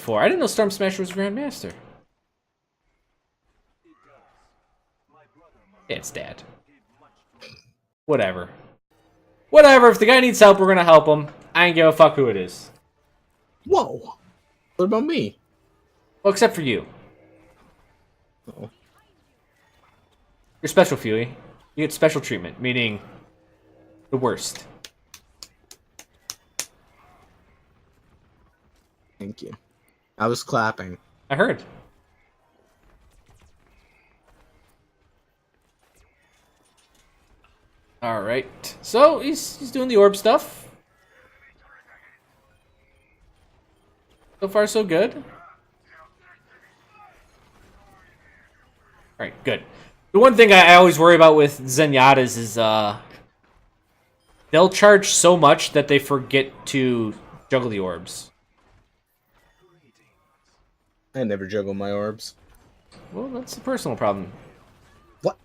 before. I didn't know Stormsmasher was Grandmaster. Yeah, it's Dad. Whatever. Whatever, if the guy needs help, we're gonna help him. I ain't give a fuck who it is. Whoa! What about me? Well, except for you. Oh. You're special, Fuey. You get special treatment, meaning the worst. Thank you. I was clapping. I heard. Alright. So, he's doing the orb stuff. So far, so good. Alright, good. The one thing I always worry about with Zenyatta's is, they'll charge so much that they forget to juggle the orbs. I never juggle my orbs. Well, that's a personal problem. What?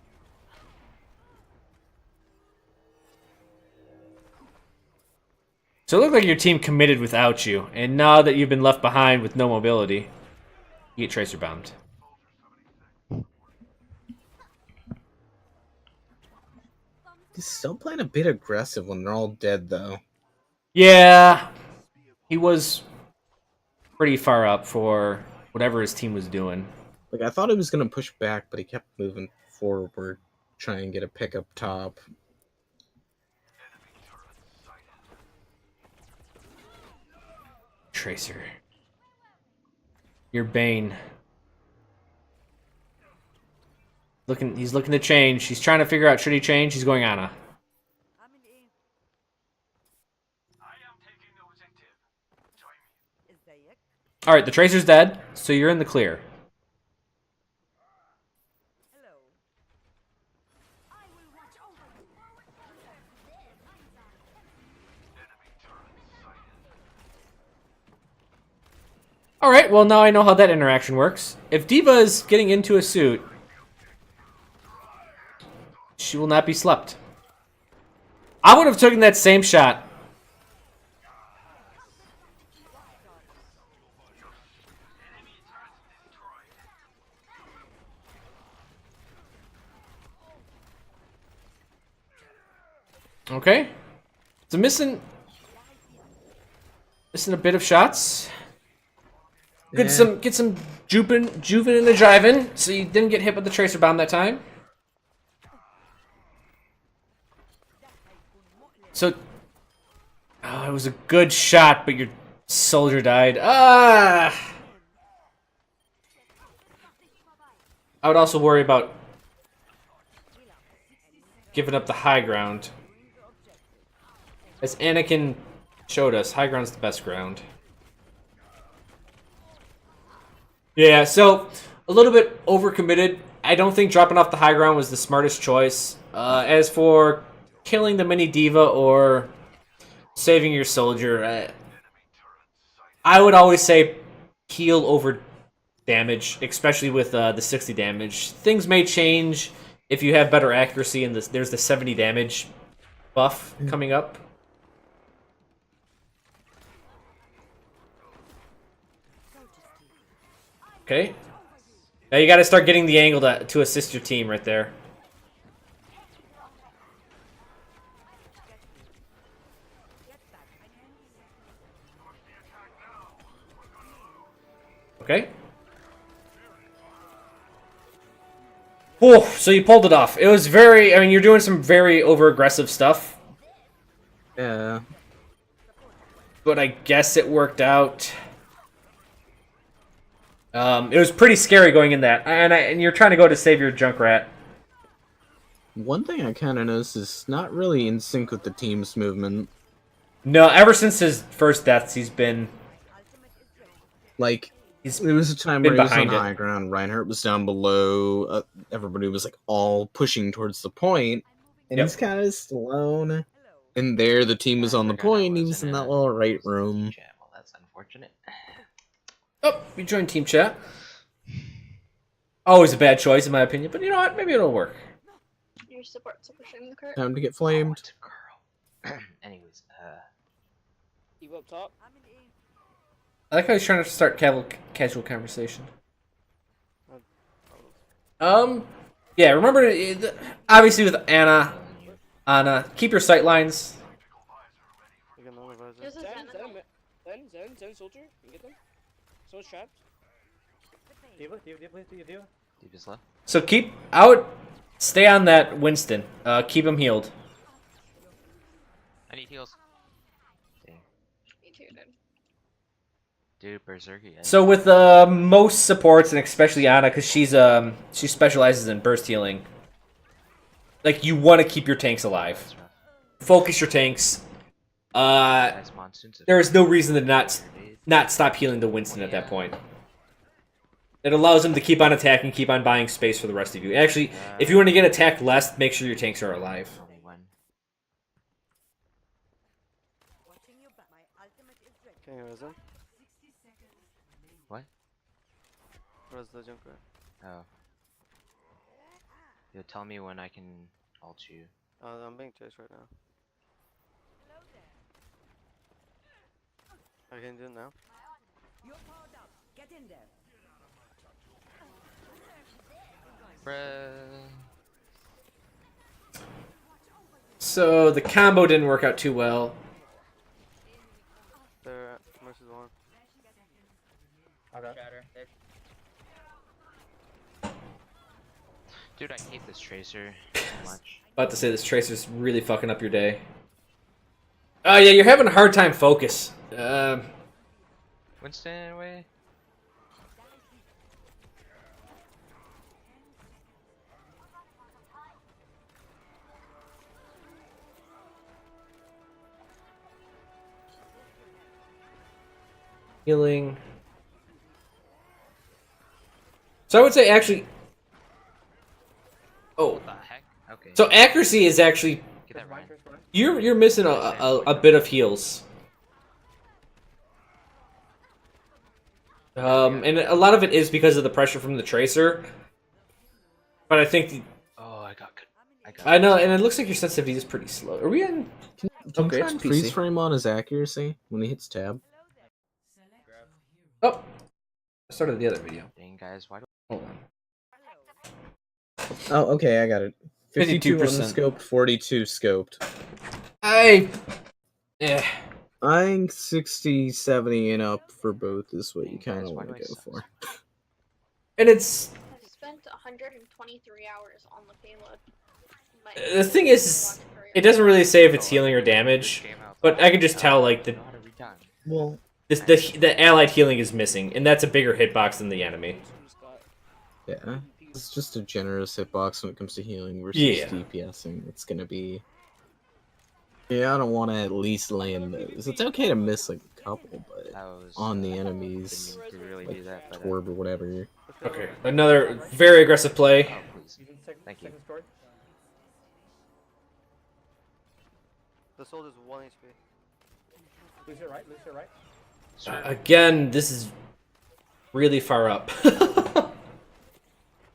So it looked like your team committed without you, and now that you've been left behind with no mobility, you get tracer bombed. He's still playing a bit aggressive when they're all dead, though. Yeah, he was pretty far up for whatever his team was doing. Like, I thought he was going to push back, but he kept moving forward, trying to get a pick up top. Tracer. Your Bane. He's looking to change. He's trying to figure out, should he change? He's going Ana. Alright, the Tracer's dead, so you're in the clear. Alright, well now I know how that interaction works. If D.Va is getting into a suit, she will not be slept. I would have taken that same shot. Okay. So missing a bit of shots. Get some juvin and a driving, so you didn't get hit with the tracer bomb that time. So, oh, it was a good shot, but your soldier died. Ah! I would also worry about giving up the high ground. As Anakin showed us, high ground's the best ground. Yeah, so a little bit overcommitted. I don't think dropping off the high ground was the smartest choice. As for killing the mini D.Va or saving your soldier, I would always say heal over damage, especially with the 60 damage. Things may change if you have better accuracy, and there's the 70 damage buff coming up. Okay. Now you gotta start getting the angle to assist your team right there. Okay. Oh, so you pulled it off. It was very, I mean, you're doing some very over-aggressive stuff. Yeah. But I guess it worked out. It was pretty scary going in that. And you're trying to go to save your Junkrat. One thing I kind of noticed is not really in sync with the team's movement. No, ever since his first deaths, he's been... Like, there was a time where he was on high ground, Reinhardt was down below, everybody was like all pushing towards the point, and he's kind of alone. And there, the team was on the point, he was in that little right room. Well, that's unfortunate. Oh, you joined team chat. Always a bad choice, in my opinion, but you know what? Maybe it'll work. Your support super stream the cart. Time to get flamed. Oh, anyways, You up top? I like how he's trying to start casual conversation. Yeah, remember, obviously with Anna, keep your sight lines. There's a Zen. Zen, soldier. You can get them. Someone's trapped. Diva, please. Diva's left. So stay on that Winston. Keep him healed. I need heals. Dang. Me too, dude. Dude, Berserker. So with most supports, and especially Anna, because she specializes in burst healing. Like, you want to keep your tanks alive. Focus your tanks. There is no reason to not stop healing the Winston at that point. It allows him to keep on attacking, keep on buying space for the rest of you. Actually, if you want to get attacked less, make sure your tanks are alive. Okay, where's him? What? Where's the Junker? Oh. You'll tell me when I can ult you. I'm being chased right now. I can do it now. You're powered up. Get in there. So the combo didn't work out too well. There, Mercy's one. Okay. Dude, I hate this tracer so much. About to say this tracer's really fucking up your day. Oh yeah, you're having a hard time focus. Winston, away. Healing. So I would say actually. Oh. What the heck? Okay. So accuracy is actually. Get that right. You're missing a bit of heals. And a lot of it is because of the pressure from the tracer. But I think. Oh, I got good. I know, and it looks like your sensitivity is pretty slow. Are we in? Can Okay, you try it's and PC. freeze frame on his accuracy when he hits tab? Oh, I started the other video. Dang, guys, why do Hold on. Oh, okay, I got it. 52 52%. unscoped, 42 scoped. Yeah. I think 60, 70 and up for both is what you kind of Why want do to I go suck? for. And it's I spent 123 hours on the payload. the thing is, it doesn't really say if it's healing or damage, but I can just tell like Well, the allied healing is missing, and that's a bigger hitbox than the enemy. yeah. It's just a generous hitbox when it comes to healing versus DPSing. It's gonna be... Yeah, I don't want to at least land those. It's okay to miss like a couple, but on the enemies, really like do that, but, Torb or whatever. Okay, another very aggressive play. Oh, please. Thank you. The soldier's 1 HP. Lose your right. Again, this is really far up.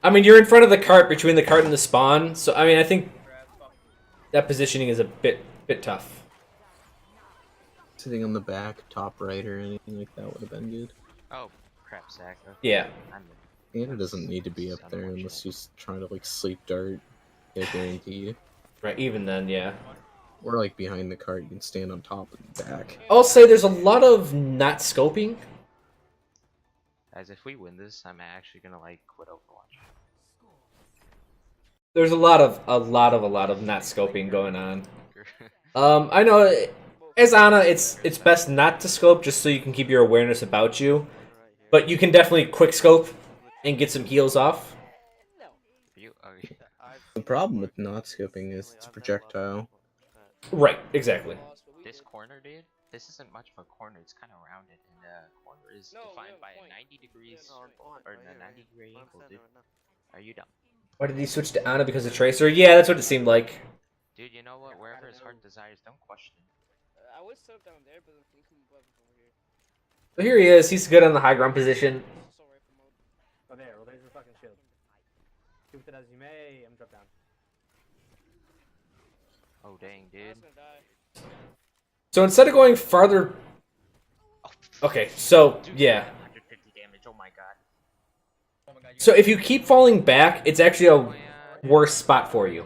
I mean, you're in front of the cart, between the cart and the spawn, so I mean, I think that positioning is a bit tough. Sitting on the back, top right, or anything like that would have been good. Oh, crap, Zach. Okay. Yeah. Anna doesn't need to be up there unless she's trying to like sleep dart. I guarantee you. Right, even then, yeah. Or like behind the cart, you can stand on top and back. I'll say there's a lot of not scoping. Guys, if we win this, I'm actually gonna like quit Overwatch. There's a lot of not scoping going on. I know as Ana, it's best not to scope just so you can keep your awareness about you. But you can definitely quick scope and get some heals off. The problem with not scoping is it's a projectile. Right, exactly. This corner, dude, this isn't much of a corner. It's kind of rounded, and the corner is defined by a 90 degrees or a 90 degree angle, dude. Are you dumb? Why did he switch to Ana because of Tracer? Yeah, that's what it seemed like. Dude, you know what? Wherever his heart desires, don't question it. I was so down there, but I'm thinking above over here. So here he is. He's good on the high ground position. Oh, there. Well, there's your fucking shield. Shoot it as you may. I'm drop down. Oh, dang, dude. So instead of going farther... Okay, so yeah. 150 damage. Oh my god. So if you keep falling back, it's actually a worse spot for you.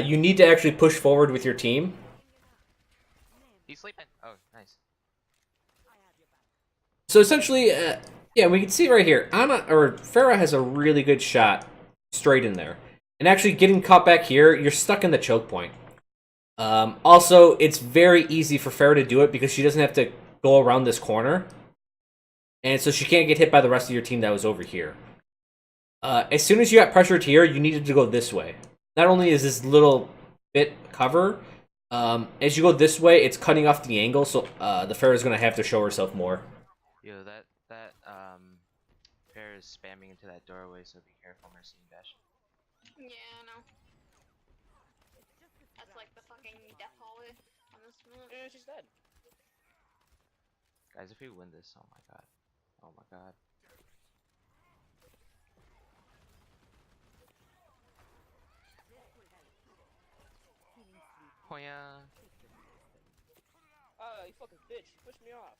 You need to actually push forward with your team. He's sleeping. Oh, nice. So essentially, yeah, we can see right here, Farah has a really good shot straight in there. And actually getting caught back here, you're stuck in the choke point. Also, it's very easy for Farah to do it because she doesn't have to go around this corner. And so she can't get hit by the rest of your team that was over here. As soon as you got pressured here, you needed to go this way. Not only is this little bit cover, as you go this way, it's cutting off the angle, so the Farah is going to have to show herself more. Yo, that pair is spamming into that doorway, so be careful, Mercy and Dash. Yeah, I know. That's like the fucking death hallway on this map. Yeah, she's dead. Guys, if we win this, oh my god. Oh my god. Oh yeah. You fucking bitch. You pushed me off.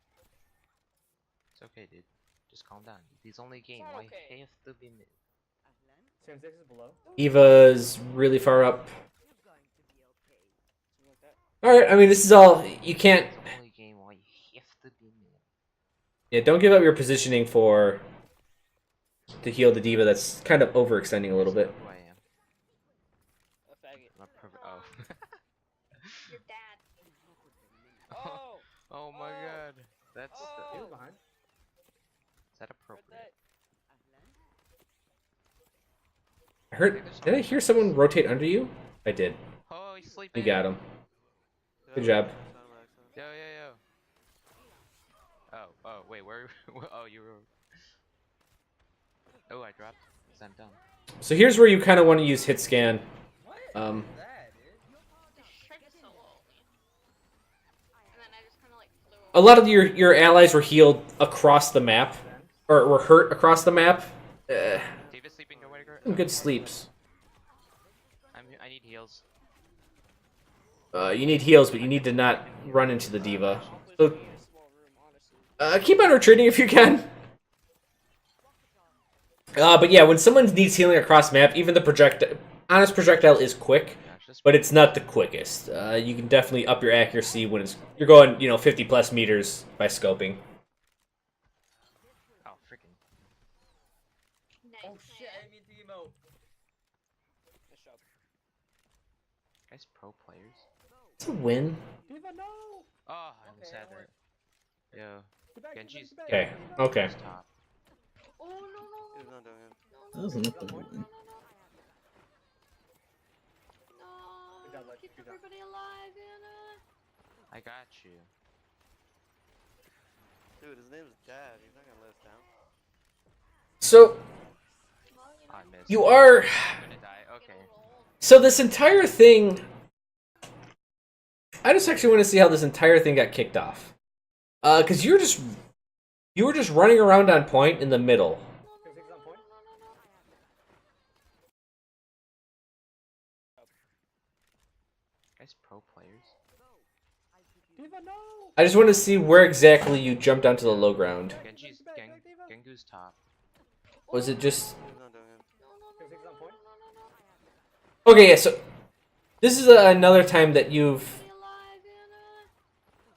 It's okay, dude. Just calm down. It's only a game. not Why okay. have to be mid? Sam 6 is below. Eva's really far up. Something like that. Alright, I mean, this is all... You can't... It's only a game. Why have to be mid? Yeah, don't give up your positioning for... to heal the diva. That's kind of overextending a little bit. Who I am. A faggot. I'm a oh. Your dad. Oh! Oh my god. That's He was Oh! behind. Is that appropriate? I heard... Did I hear someone rotate under you? I did. Oh, he's sleeping. You got him. Good job. Yo, yo, yo. Oh, wait, where? Oh, you were. Oh, I dropped. I'm done. So here's where you kind of want to use hit scan. The shed is so low. And then I just kind of like flew A lot of your allies were healed across the map. Or were hurt across the map. David sleeping, nowhere to go. Some good sleeps. I need heals. You need heals, but you need to not run into the diva. So, keep on retreating if you can. But yeah, when someone needs healing across map, even the honest projectile is quick, but it's not the quickest. You can definitely up your accuracy when you're going, 50 plus meters by scoping. Oh, freaking. nice. I mean to emote. Nice job. Guys, pro players. It's a win. Diva, no! Oh, I almost Okay, had that that. Yo, Get back, Genji's. get back, Okay, get back. okay. Genji's top. Oh, no. That No, was enough to win. Good job, no. Lex. Keep Good job. everybody alive, Anna. I got you. Dude, his name's Dad. He's not gonna let us down. So, Well, I missed. you are... I'm gonna die. Okay. So this entire thing... I just actually want to see how this entire thing got kicked off. Because you were just running around on point in the middle. Sam 6 on point. Guys, pro players. Diva, no! I just want to see where exactly you jumped onto the low ground. Genji's. Gengu's top. Was it just... He's not doing it. Sam 6 on point. Okay, yeah, so... This is another time that you've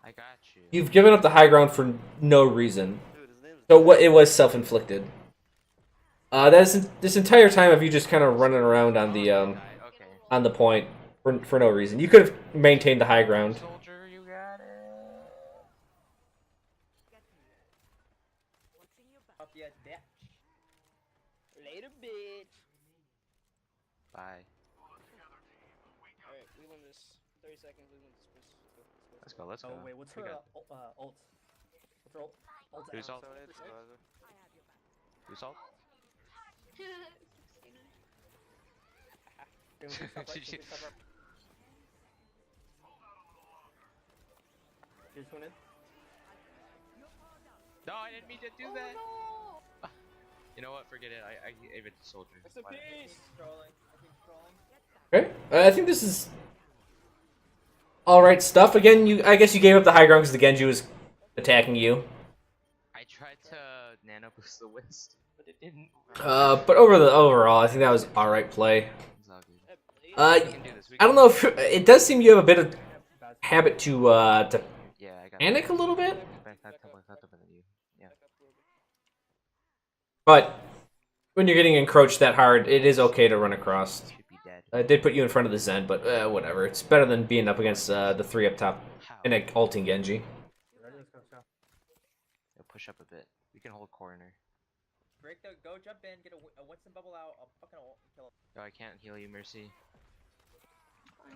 I got you. given up the high ground for no reason. Dude, his name's So what it was self-inflicted. This entire time of you just kind of running around on the Okay. on the point for no reason. You could have maintained the high ground. Soldier, you got it. Up yet, bitch. Later, bitch. Bye. Alright, we win this. 30 seconds, we win this, please. Let's go. Let's go. Oh, wait, what's We her got- ult? What's her ult? Ult's Who's out. ult? 78 supervisor. Who's ult? Can we stop right? Can we stop right? You just went in? No, I didn't mean to do that. You know what? Forget it. I gave it to soldier. Rest in Why not? peace. Okay, I think this is all right stuff. Again, I guess you gave up the high ground because the Genji was attacking you. tried to nano boost the Wisp, but it didn't. But overall, I think that was alright play. It's all good. I can do this. don't know if it does seem you have a bit of habit to Yeah, I got panic a little bit. back that than you. Yeah. But when you're getting encroached that hard, it is okay to run across. Should be dead. It did put you in front of the Zen, but whatever. It's better than being up against the 3 up top How? and ulting Genji. Yeah, push up a bit. We can hold corner. Break the go jump in, get a Winston bubble out, I'll fucking ult and kill him. Oh, I can't heal you, Mercy.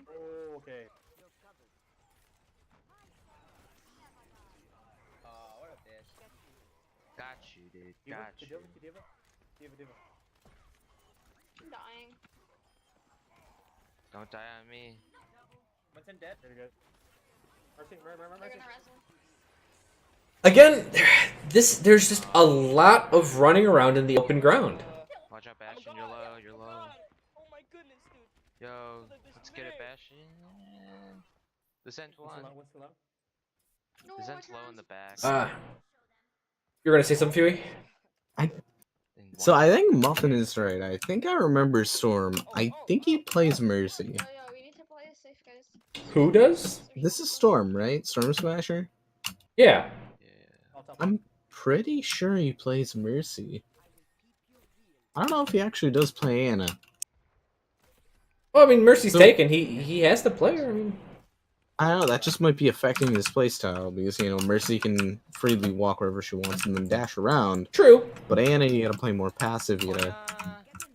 Oh, okay. What a bitch. Got you, dude. Diva, Got you. Diva. I'm dying. Don't die on me. Winston dead. Very good. Mercy. They're gonna res him. Again, there's just a lot of running around in the open ground. Watch out, Bastion. You're low. You're low. Oh my goodness, dude. Yo, Look, this let's is get it, big. Bastion. The Zen's one. Winston low. No, The my Zen's low in the turn. back. You're gonna say something, Fury? So I think Muffin is right. I think I remember Storm. I think he plays Mercy. Oh yeah, we need to play it safe, guys. Who does? This is Storm, right? Stormsmasher? Yeah. Yeah. I'm pretty sure he plays Mercy. I don't know if he actually does play Anna. Well, I mean, Mercy's So- taken. He has the player. I mean, I don't know, that just might be affecting his playstyle because, you know, Mercy can freely walk wherever she wants and then dash around. true. But Anna, you gotta play more passive, you gotta...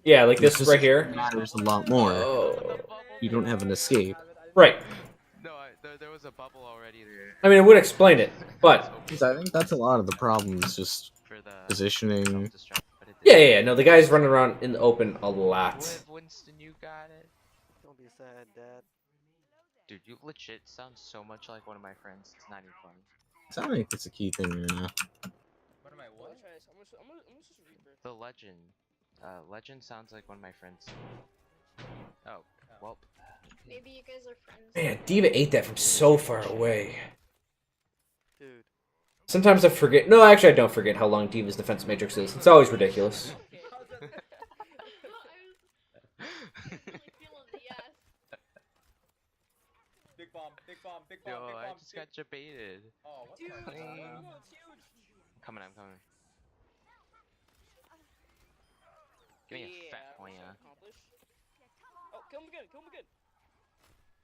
Yeah, like this just right here. matters a lot more. Oh. You don't have an escape. Right. No, there was a bubble already there. I mean, it would explain it, but So I think that's a lot of the problems, just For the positioning. self-destruct, but it didn't. yeah. No, the guy's running around in the open a lot. Live, Winston, you got it. Don't be sad, Dad. Dude, you legit sound so much like one of my friends. It's not even funny. So I think that's a key thing right now. What am I, I'm what? gonna try this. I'm gonna just Reaper. The legend. Legend sounds like one of my friends. Oh, well. Maybe you guys are friends. Man, Diva ate that from so far away. Dude. Sometimes I forget. No, actually, I don't forget how long Diva's defense matrix is. It's always ridiculous. Big bomb, big bomb, big bomb, Yo, big bomb. I just got debated. Oh, what Dude, the Clean. it's huge. I'm coming. Give me a fat what's point, that accomplish? Oh, kill him again, kill him again.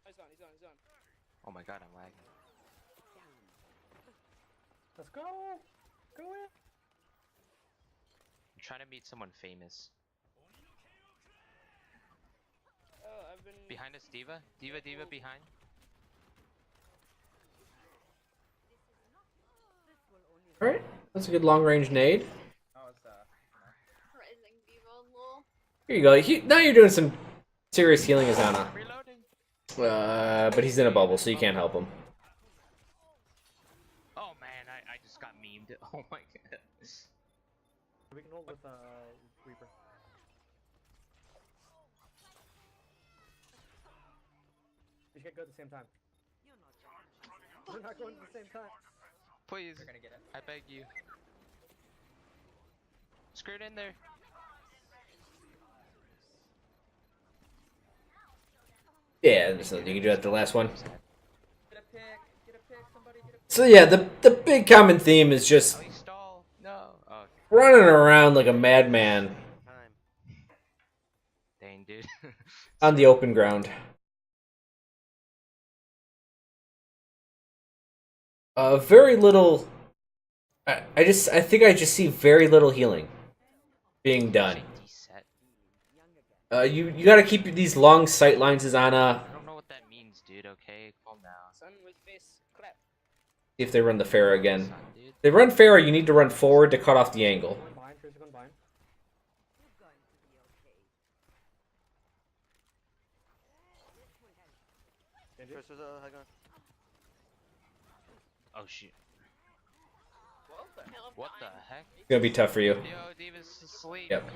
Oh, he's gone. Oh my god, I'm lagging. Let's go! Go in! I'm trying to meet someone famous. Oh, I've been... Behind us, Diva. Diva behind. Alright, that's a good long range nade. Oh, it's Rising Diva, lol. Here you go. Now you're doing some serious healing as Anna. Reloading. But he's in a bubble, so you can't help him. Oh man, I just got memed. Oh my god. We can hold with Reaper. We should go at the same time. We're not going at the same time. Please, We're gonna get it. I beg you. Screw it in there. Yeah, there's nothing you can do at the last one. Get a pick, somebody get a pick. So yeah, the big common theme is just Oh, you stall. No. Oh, running around like a madman Time. dang, dude. on the open ground. Very little. I think I just see very little healing being done. Safety set. You got to keep these long sight lines as Anna. I don't know what that means, dude. Okay, calm down. Son with face clap. See if they run the Pharah again. Son, dude. If they run Pharah, you need to run forward to cut off the angle. Going bind, Tracer going bind. Genji. First was hang on. Oh shoot. What the hell? What the heck? It's gonna be tough for you. Yo, Diva's asleep. Yep.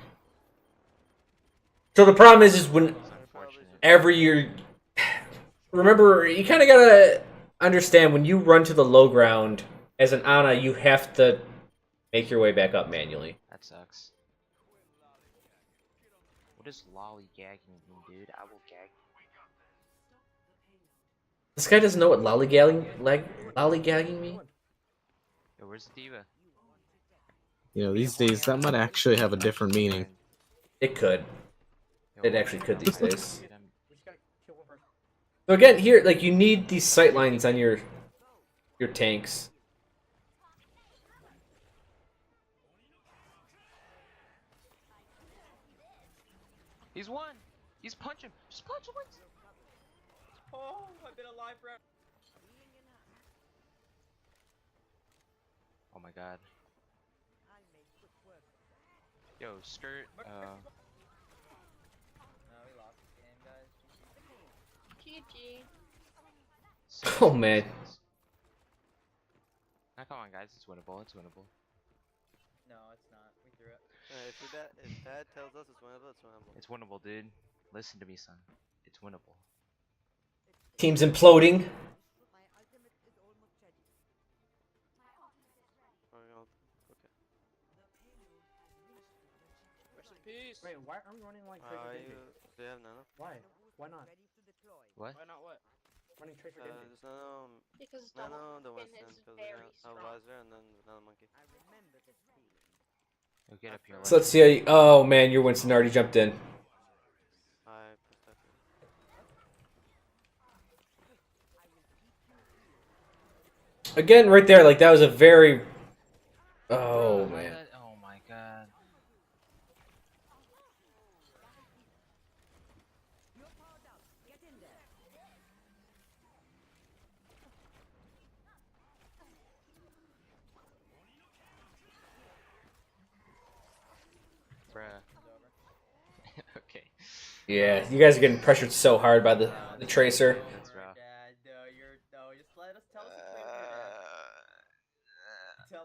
So the problem is when It's unfortunate. every year, remember, you kind of gotta understand when you run to the low ground as an Ana, you have to make your way back up manually. That sucks. What does lollygagging mean, dude? I will gag. This guy doesn't know what lollygagging means? Yo, where's the diva? You know, these days that might actually have a different meaning. It could. Yo, It actually could these days. dude, I'm- We just gotta kill one person. So again, here, like, you need these sight lines on your tanks. He's won! He's punching! Just punch him once! Oh, I've been alive forever. Oh my god. Yo, skirt, No, we lost this game, guys. GG. Oh, man. Now come on, guys, it's winnable, it's winnable. No, it's not. We threw it. If Dad tells us it's winnable, it's winnable. It's winnable, dude. Listen to me, son. It's winnable. Team's imploding. Okay. Rest in peace. Wait, why are we running like Tracer Do you have nano? Why? Why not? What? Why not what? Running Tracer Genji. There's nano, Because nano the Spin Western, is because very we strong. have Visor and then Nano Monkey. Yo, get up here. So let's see how you... Oh, man, your Winston already jumped in. I protected. Again, right there, like, that was a very... Oh, man. Oh my god. Bruh. Okay. Yeah, you guys are getting pressured so hard by the Tracer. That's rough. Dad, no, just let us tell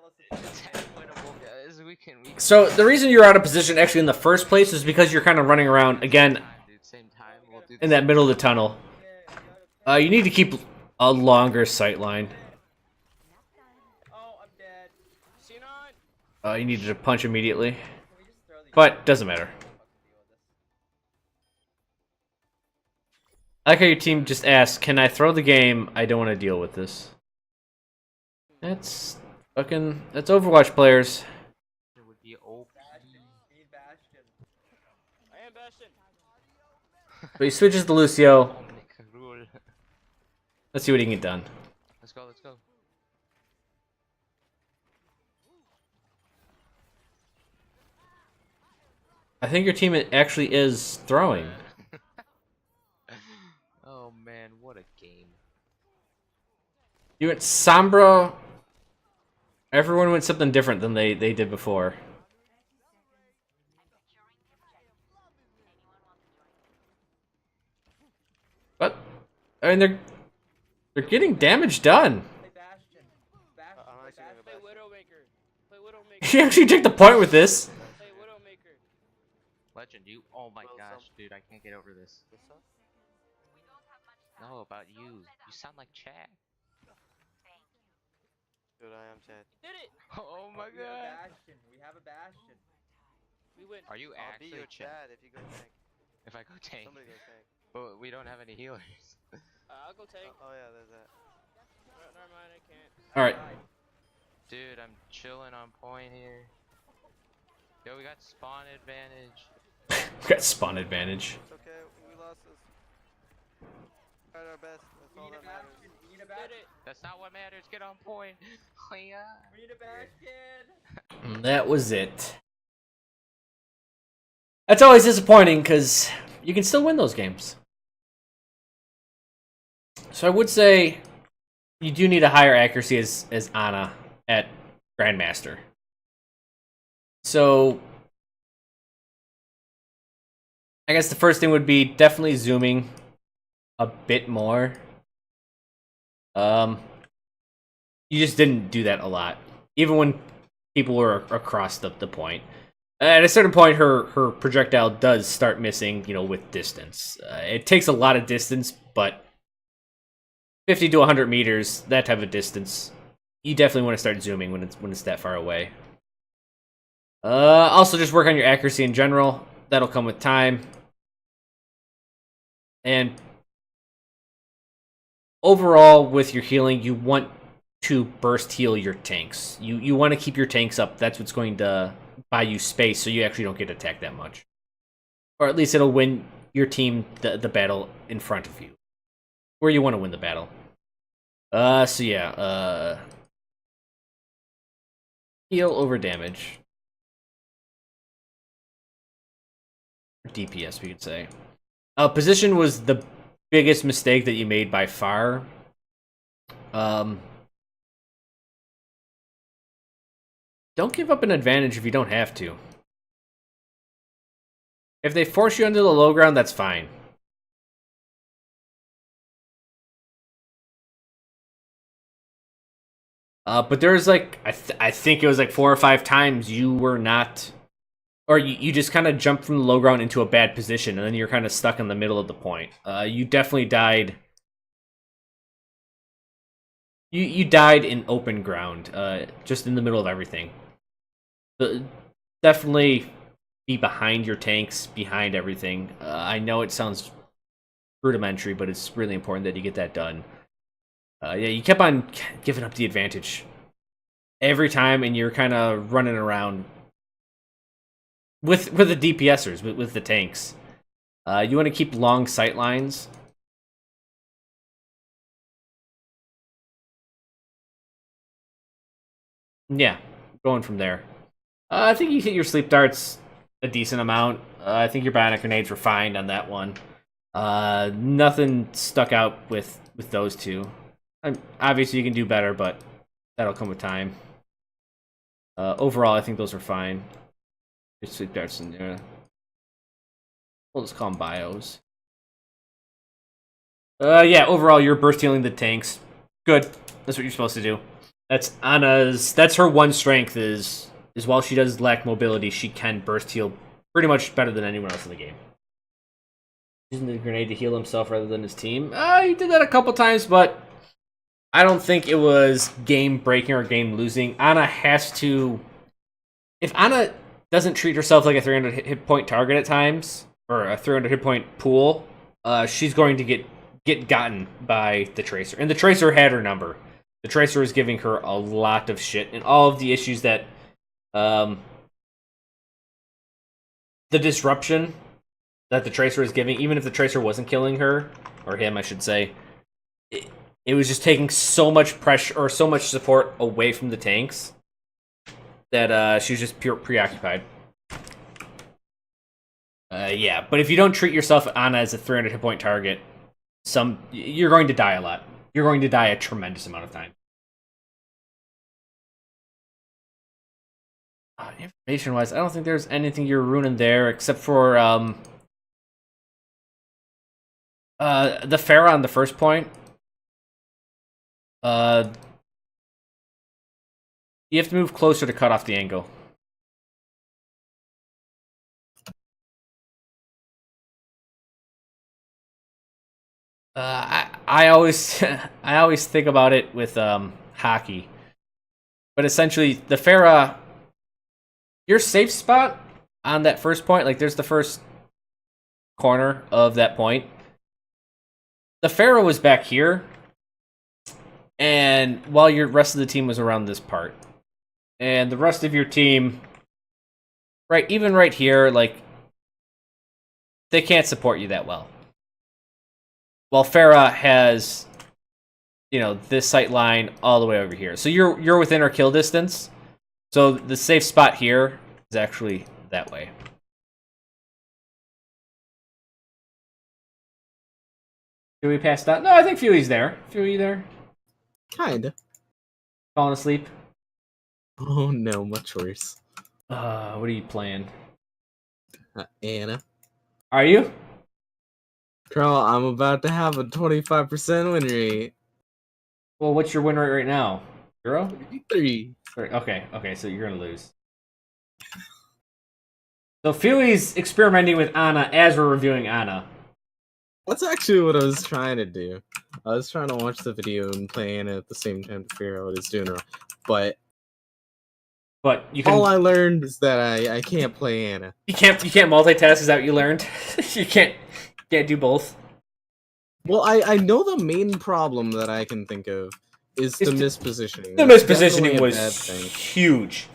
us it's It's winnable, guys. We can. So, the reason you're out of position actually in the first place is because you're kind of running around, again, Same time. We'll do in that middle of the tunnel. You need to keep a longer sight line. Oh, I'm dead. C9! You needed to punch immediately. Can we just throw these? But, doesn't matter. I like how your team just asked, can I throw the game? I don't want to deal with this. That's Overwatch players. It would be OP. Bastion. We need Bastion. I am Bastion. But he switches to Lucio. Rule. Let's see what he can get done. Let's go, let's go. I think your team actually is throwing. Oh man, what a game. You went Sombra. Everyone went something different than they did before. But I mean, they're getting damage done. Play Bastion. Bastion. I'm Play actually gonna Bastion. go Play Widowmaker. Play Widowmaker. He actually took the point with this. Play Widowmaker. Legend, you. Oh my Well, gosh, dude, I can't get over this. No, about you. You sound like Chad. Dude, I am Chad. Did it! Oh my We have a god. Bastion. We have a Bastion. We win. Are you I'll be actually your Chad if you go tank. If I go tank, Somebody go tank. but we don't have any healers. I'll go tank. Oh yeah, there's that. Never mind, I can't. All right. Dude, I'm chilling on point here. Yo, we got spawn advantage. Got spawn advantage. It's okay, we lost this. Tried our best, that's We all need a that matters. Bastion. We need a Did Bastion. it! That's not what matters. Get on point. Oh yeah. We need a Bastion. And that was it. That's always disappointing because you can still win those games. So I would say you do need a higher accuracy as Ana at Grandmaster. So I guess the first thing would be definitely zooming a bit more. You just didn't do that a lot, even when people were across the point. At a certain point, her projectile does start missing, you know, with distance. It takes a lot of distance, but 50 to 100 meters, that type of distance, you definitely want to start zooming when it's that far away. Also, just work on your accuracy in general. That'll come with time. And overall, with your healing, you want to burst heal your tanks. You want to keep your tanks up. That's what's going to buy you space, so you actually don't get attacked that much. Or at least it'll win your team the battle in front of you. Where you want to win the battle. So yeah, heal over damage. DPS, we could say. Position was the biggest mistake that you made by far. Don't give up an advantage if you don't have to. If they force you into the low ground, that's fine. But there's like, I think it was like 4 or 5 times you were not... Or you just kind of jumped from the low ground into a bad position, and then you're kind of stuck in the middle of the point. You definitely died... You died in open ground, just in the middle of everything. Definitely be behind your tanks, behind everything. I know it sounds rudimentary, but it's really important that you get that done. Yeah, you kept on giving up the advantage every time, and you're kind of running around with the DPSers, with the tanks. You want to keep long sight lines. Yeah, going from there. I think you hit your sleep darts a decent amount. I think your bionic grenades were fine on that one. Nothing stuck out with those two. Obviously, you can do better, but that'll come with time. Overall, I think those are fine. Your sleep darts in there. We'll just call them bios. Yeah, overall, you're burst healing the tanks. Good. That's what you're supposed to do. That's Anna's. That's her one strength is while she does lack mobility, she can burst heal pretty much better than anyone else in the game. Using the grenade to heal himself rather than his team. He did that a couple times, but I don't think it was game breaking or game losing. Anna has to. If Anna doesn't treat herself like a 300 hit point target at times, or a 300 hit point pool, she's going to get gotten by the Tracer. And the Tracer had her number. The Tracer was giving her a lot of shit, and all of the issues that, the disruption that the Tracer was giving, even if the Tracer wasn't killing her, or him, I should say, it was just taking so much pressure, or so much support away from the tanks, that, she was just preoccupied. Yeah, but if you don't treat yourself, Anna, as a 300 hit point target, you're going to die a lot. You're going to die a tremendous amount of time. Information-wise, I don't think there's anything you're ruining there, except for the Pharah on the first point. You have to move closer to cut off the angle. I always I always think about it with hockey, but essentially the Pharah, your safe spot on that first point, like there's the first corner of that point. The Pharah was back here, and while your rest of the team was around this part, and the rest of your team, right, even right here, like they can't support you that well. While Pharah has, you know, this sight line all the way over here. So you're within our kill distance. So the safe spot here is actually that way. Did we pass that? No, I think Fuey's there. Fuey there? Kinda. Falling asleep? Oh no, much worse. What are you playing? Anna. Are you? Chro, I'm about to have a 25% win rate. Well, what's your win rate right now? 0? 3. Okay, so you're gonna lose. So Fuey's experimenting with Anna as we're reviewing Anna. That's actually what I was trying to do. I was trying to watch the video and play Anna at the same time to figure out what it's doing wrong. But But you can. All I learned is that I can't play Ana. You can't multitask. Is that what you learned? You can't do both. Well, I know the main problem that I can think of is the mispositioning. The mispositioning was huge.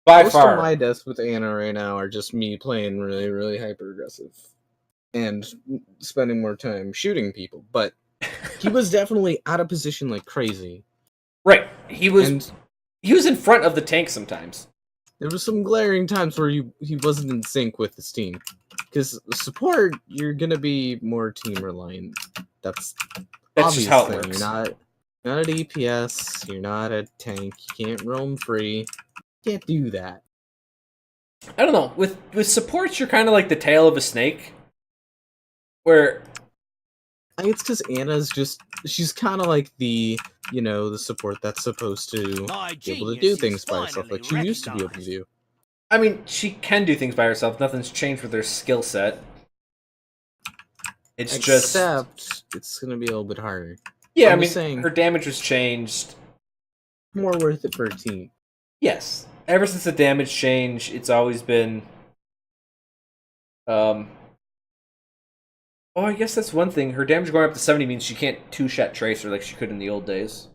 By Most far. of my deaths with Ana right now are just me playing really, really hyper-aggressive. And spending more time shooting people. But he was definitely out of position like crazy. Right. He was in front of the tank sometimes. There was some glaring times where he wasn't in sync with his team. Because support, you're gonna be more team reliant. That's just how it works. You're not an DPS, you're not a tank, you can't roam free. You can't do that. I don't know. With supports, you're kind of like the tail of a snake. Where I think it's because Anna's she's kind of like the support that's supposed to be able to do things by herself, like she used to be able to do. I mean, she can do things by herself. Nothing's changed with her skill set. Except it's gonna be a little bit harder. Yeah, I mean, her damage was changed. More worth it for a team. Yes. Ever since the damage change, it's always been... Oh, I guess that's one thing. Her damage going up to 70 means she can't two-shot Tracer like she could in the old days.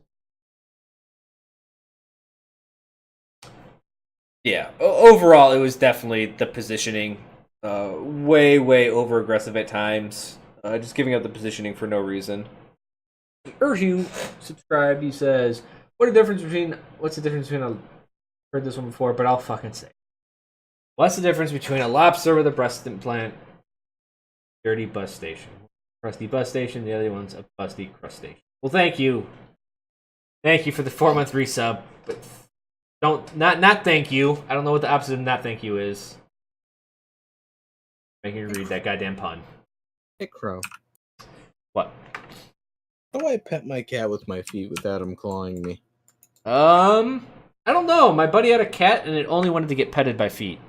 Yeah, overall, it was definitely the positioning. Way, way over-aggressive at times. Just giving up the positioning for no reason. Urhu subscribed. He says, what's the difference between I've heard this one before, but I'll fucking say. What's the difference between a lobster with a breast implant, dirty bus station, crusty bus station, the other one's a busty crustacean? Well, thank you. Thank you for the 4-month resub. But not thank you. I don't know what the opposite of not thank you is. Making you read that goddamn pun. Hey, Chro. What? How do I pet my cat with my feet without him clawing me? I don't know. My buddy had a cat, and it only wanted to get petted by feet.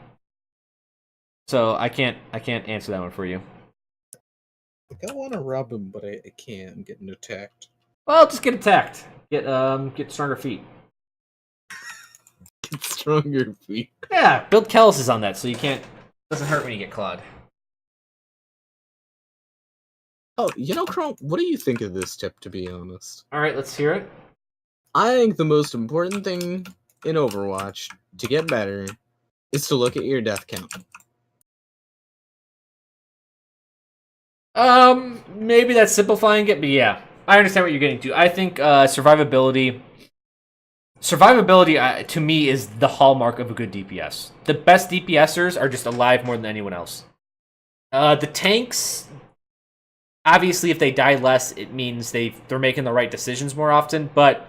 So I can't answer that one for you. Like, I want to rub him, but I can't. I'm getting attacked. Well, just get attacked. Get stronger feet. Get stronger feet. Yeah, build calluses on that, so you can't. Doesn't hurt when you get clawed. Oh, Chro, what do you think of this tip, to be honest? Alright, let's hear it. I think the most important thing in Overwatch to get better is to look at your death count. Maybe that's simplifying it, but yeah. I understand what you're getting to. I think survivability to me is the hallmark of a good DPS. The best DPSers are just alive more than anyone else. The tanks, obviously, if they die less, it means they're making the right decisions more often, but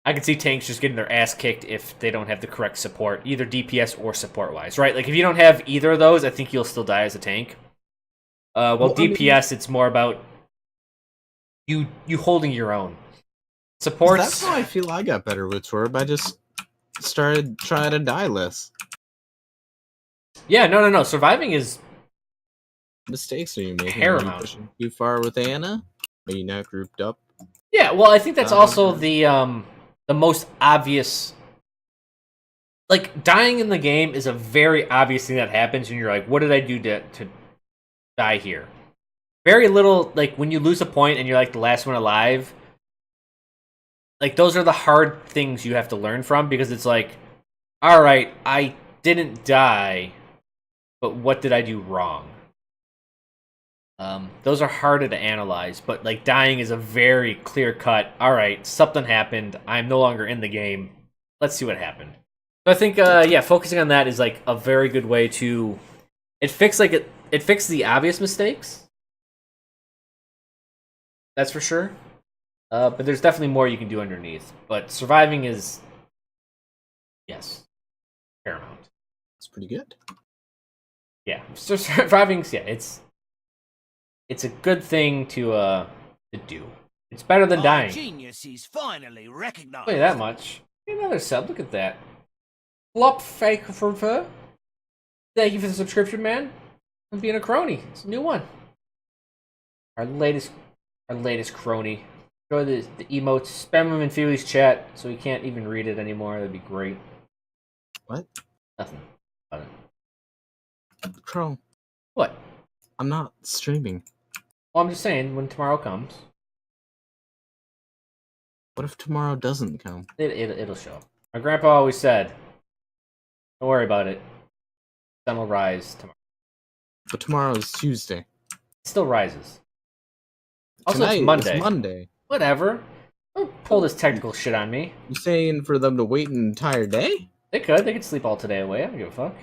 I can see tanks just getting their ass kicked if they don't have the correct support, either DPS or support-wise, right? Like, if you don't have either of those, I think you'll still die as a tank. Well, DPS, it's more about you holding your own. Supports... That's how I feel I got better with Torb. I just started trying to die less. Yeah, no. Surviving is... Mistakes are you making? Paramount. Are you pushing too far with Ana? Are you not grouped up? Yeah, well, I think that's also the most obvious... Like, dying in the game is a very obvious thing that happens, and you're like, what did I do to die here? Very little, like, when you lose a point and you're, like, the last one alive, like, those are the hard things you have to learn from, because it's like, alright, I didn't die, but what did I do wrong? Those are harder to analyze, but, like, dying is a very clear-cut, alright, something happened, I'm no longer in the game, let's see what happened. So I think, yeah, focusing on that is, like, a very good way to... It fixes the obvious mistakes. That's for sure. But there's definitely more you can do underneath. But surviving is... Yes. Paramount. It's pretty good. Yeah. So surviving's... Yeah, it's a good thing to do. It's better than dying. Genius is finally recognized. Play that much. Another sub, look at that. Flop fake for fur. Thank you for the subscription, man. I'm being a crony. It's a new one. Our latest crony. Enjoy the emotes. Spam them in Feely's chat so he can't even read it anymore. That'd be great. What? Nothing about it. Chro. What? I'm not streaming. Well, I'm just saying, when tomorrow comes, What if tomorrow doesn't come? it'll show up. My grandpa always said, don't worry about it. The sun will rise tomorrow. But tomorrow is Tuesday. It still rises. Also, Tonight it's Monday. is Monday. Whatever. Don't pull this technical shit on me. You saying for them to wait an entire day? They could. They could sleep all today away. I don't give a fuck.